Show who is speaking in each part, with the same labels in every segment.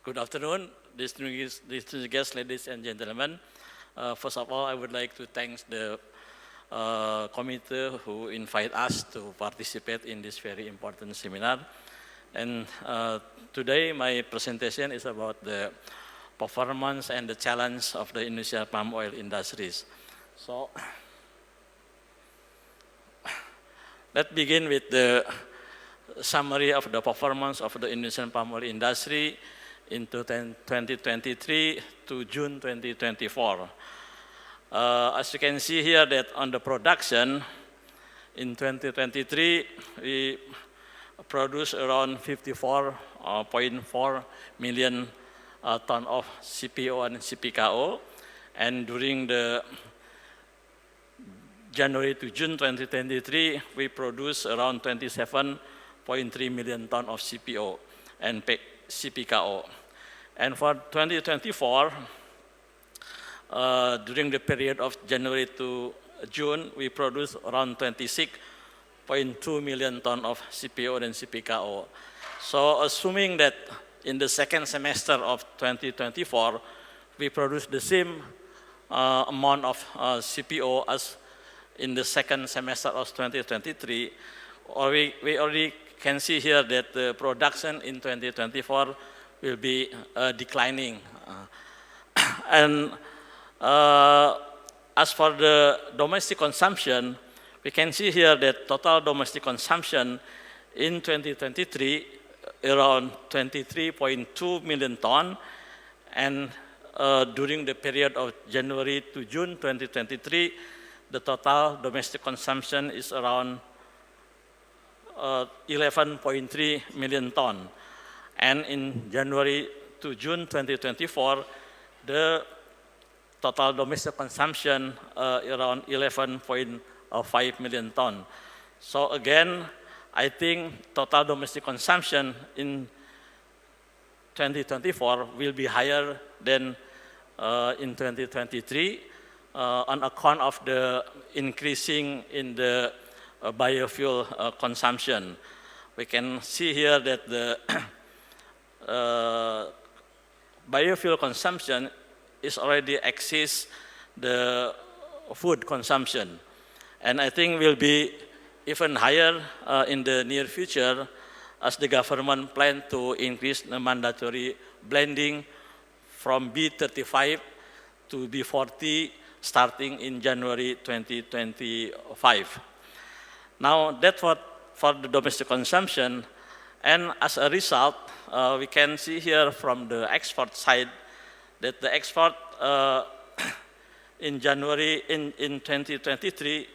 Speaker 1: Good afternoon, distinguished guests, ladies and gentlemen. First of all, I would like to thank the committee who invite us to participate in this very important seminar. And today my presentation is about the performance and the challenge of the Indonesian palm oil industries. So let's begin with the summary of the performance of the Indonesian palm oil industry in 2023 to June 2024. As you can see here that on the production, in 2023, we produced around 54.4 million ton of CPO and CPKO. And during the January to June 2023, we produced around 27.3 million ton of CPO and CPKO. And for 2024, during the period of January to June, we produced around 26.2 million ton of CPO and CPKO. So assuming that in the second semester of 2024, we produced the same amount of CPO as in the second semester of 2023, or we already can see here that the production in 2024 will be declining. And as for the domestic consumption, we can see here that total domestic consumption in 2023 around 23.2 million ton, and during the period of January to June 2023, the total domestic consumption is around 11.3 million ton. And in January to June 2024, the total domestic consumption around 11.5 million ton. So again, I think total domestic consumption in 2024 will be higher than in 2023 on account of the increasing in the biofuel consumption. We can see here that the biofuel consumption is already exceeds the food consumption. And I think will be even higher in the near future as the government plan to increase the mandatory blending from B35 to B40 starting in January 2025. Now that's what for the domestic consumption, and as a result, we can see here from the export side that the export in January in 2023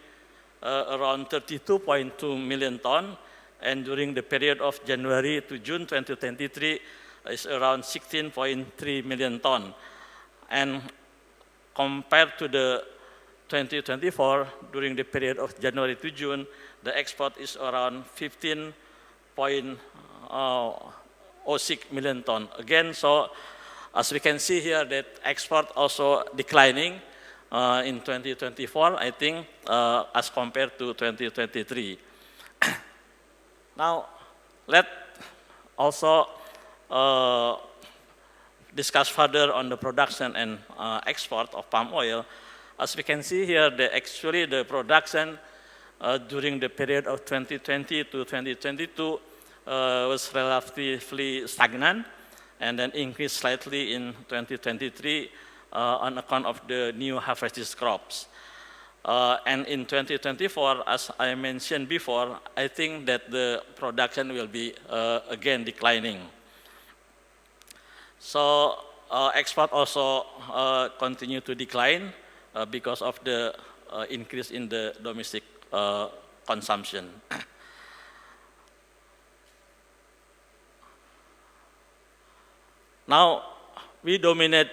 Speaker 1: around 32.2 million ton, and during the period of January to June 2023 is around 16.3 million ton, and compared to the 2024 during the period of January to June, the export is around 15.06 million ton. Again, so as we can see here that export also declining in 2024, I think, as compared to 2023. Now, let's also discuss further on the production and export of palm oil. As we can see here, actually the production during the period of 2020 to 2022 was relatively stagnant, and then increased slightly in 2023 on account of the new harvested crops. And in 2024, as I mentioned before, I think that the production will be again declining. So export also continue to decline because of the increase in the domestic consumption. Now, we dominate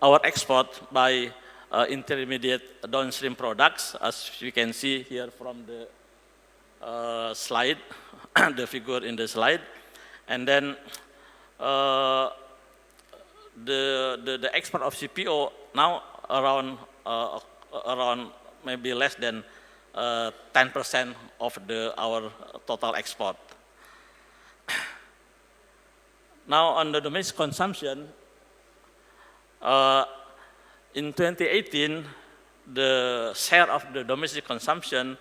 Speaker 1: our export by intermediate downstream products, as you can see here from the slide, the figure in the slide. And then the export of CPO now around maybe less than 10% of our total export. Now on the domestic consumption, in 2018, the share of the domestic consumption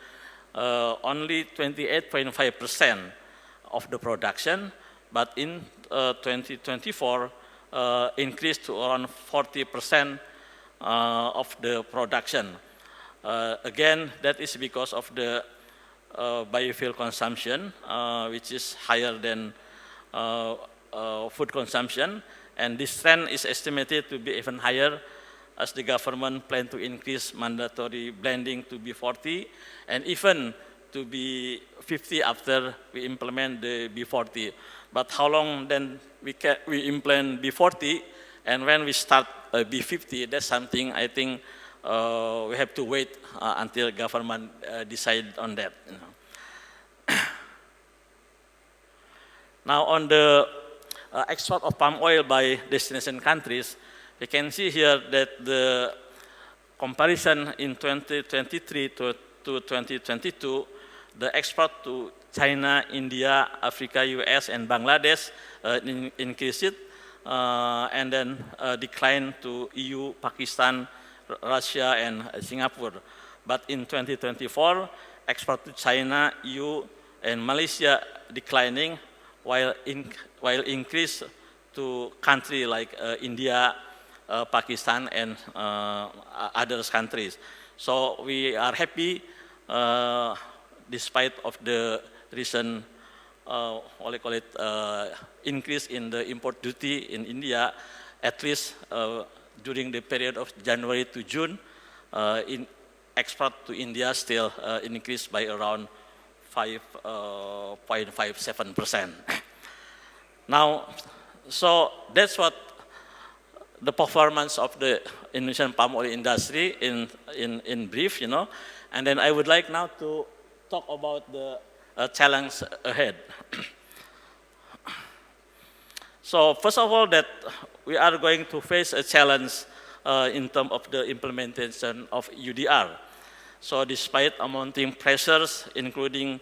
Speaker 1: only 28.5% of the production, but in 2024 increased to around 40% of the production. Again, that is because of the biofuel consumption, which is higher than food consumption, and this trend is estimated to be even higher as the government plan to increase mandatory blending to B40 and even to be 50 after we implement the B40. But how long then we implement B40, and when we start B50, that's something I think we have to wait until government decide on that. You know. Now on the export of palm oil by destination countries, we can see here that the comparison in 2023 to 2022, the export to China, India, Africa, US, and Bangladesh increased, and then declined to EU, Pakistan, Russia, and Singapore. But in 2024, export to China, EU, and Malaysia declining, while increase to countries like India, Pakistan, and other countries. So we are happy despite of the recent increase in the import duty in India, at least during the period of January to June, in export to India still increased by around 5.57%. Now, so that's what the performance of the Indonesian palm oil industry in brief, you know. And then I would like now to talk about the challenge ahead. So first of all, that we are going to face a challenge in terms of the implementation of UDR. So despite mounting pressures, including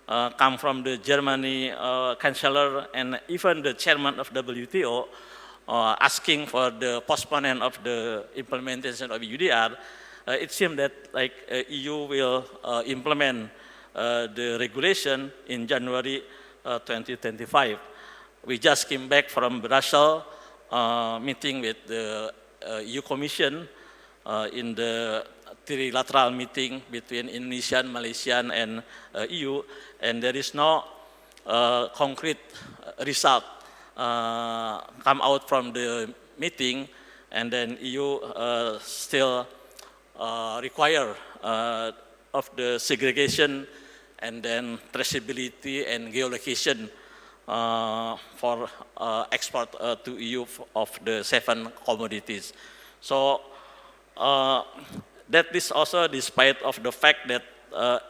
Speaker 1: come from the Germany Chancellor and even the chairman of WTO, asking for the postponement of the implementation of UDR, it seems that like EU will implement the regulation in January 2025. We just came back from Brussels, meeting with the EU Commission in the trilateral meeting between Indonesian, Malaysian, and EU, and there is no concrete result come out from the meeting, and then EU still require of the segregation and then traceability and geolocation for export to EU of the 7 commodities. So that is also despite of the fact that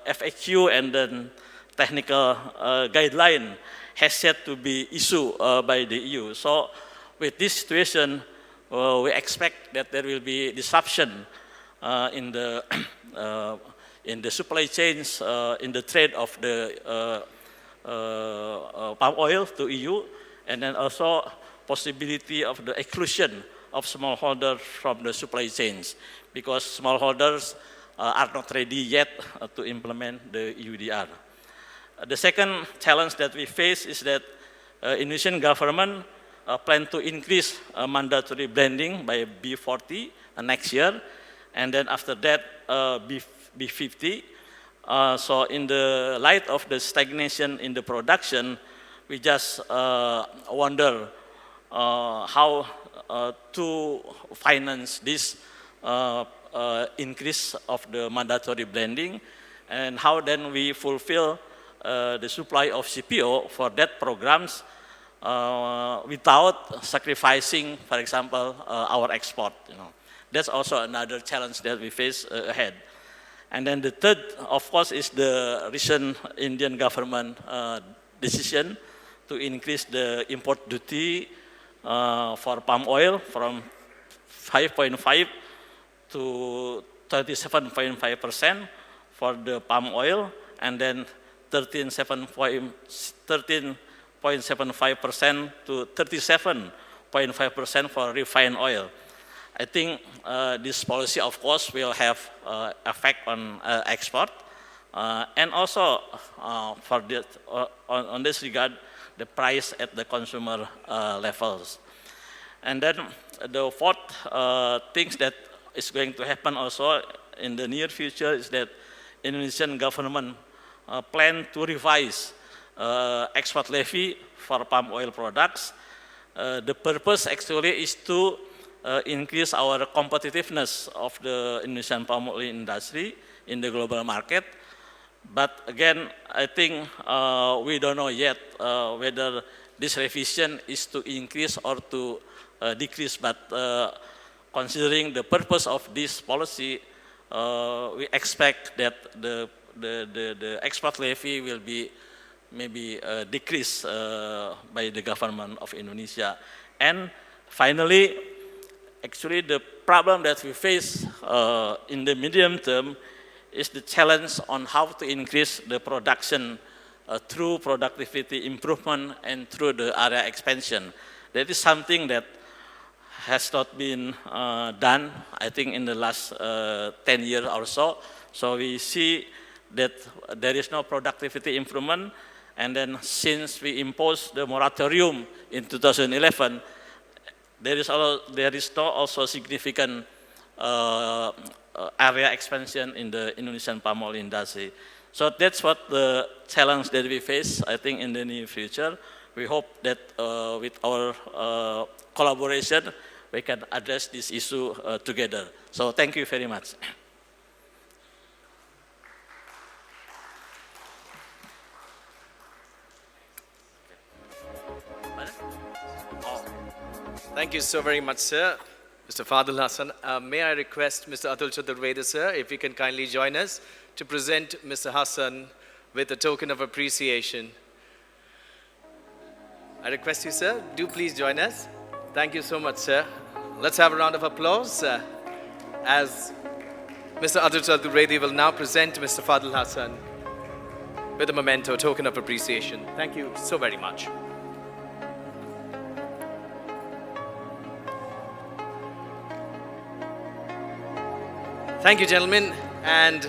Speaker 1: FAQ and then technical guideline has yet to be issued by the EU. So with this situation, we expect that there will be disruption in the supply chains, in the trade of the palm oil to EU, and then also possibility of the exclusion of smallholders from the supply chains, because smallholders are not ready yet to implement the UDR. The second challenge that we face is that Indonesian government plan to increase mandatory blending by B40 next year, and then after that B50. So in the light of the stagnation in the production, we just wonder how to finance this increase of the mandatory blending, and how then we fulfill the supply of CPO for that programs without sacrificing, for example, our export. You know, that's also another challenge that we face ahead. And then the third, of course, is the recent Indian government decision to increase the import duty for palm oil from 5.5 to 37.5% for the palm oil, and then 13.7 27.75% to 37.5% for refined oil. I think this policy, of course, will have effect on export, and also for this, on this regard, the price at the consumer levels. And then the fourth things that is going to happen also in the near future is that Indonesian government plan to revise export levy for palm oil products. The purpose actually is to increase our competitiveness of the Indonesian palm oil industry in the global market. But again, I think we don't know yet whether this revision is to increase or to decrease. But considering the purpose of this policy, we expect that the export levy will be maybe decreased by the government of Indonesia. And finally, actually the problem that we face in the medium term is the challenge on how to increase the production through productivity improvement and through the area expansion. That is something that has not been done, I think, in the last 10 years or so. So we see that there is no productivity improvement, and then since we imposed the moratorium in 2011, there is also significant area expansion in the Indonesian palm oil industry. So that's what the challenge that we face, I think, in the near future. We hope that with our collaboration, we can address this issue together. So thank you very much.
Speaker 2: Thank you so very much, sir. Mr. Fadil Hasan. May I request Mr. Atul Chaturvedi, sir, if you can kindly join us to present Mr. Hasan with a token of appreciation. I request you, sir, do please join us. Thank you so much, sir. Let's have a round of applause as Mr. Atul Chaturvedi will now present Mr. Fadil Hasan with a memento, token of appreciation. Thank you so very much. Thank you, gentlemen, and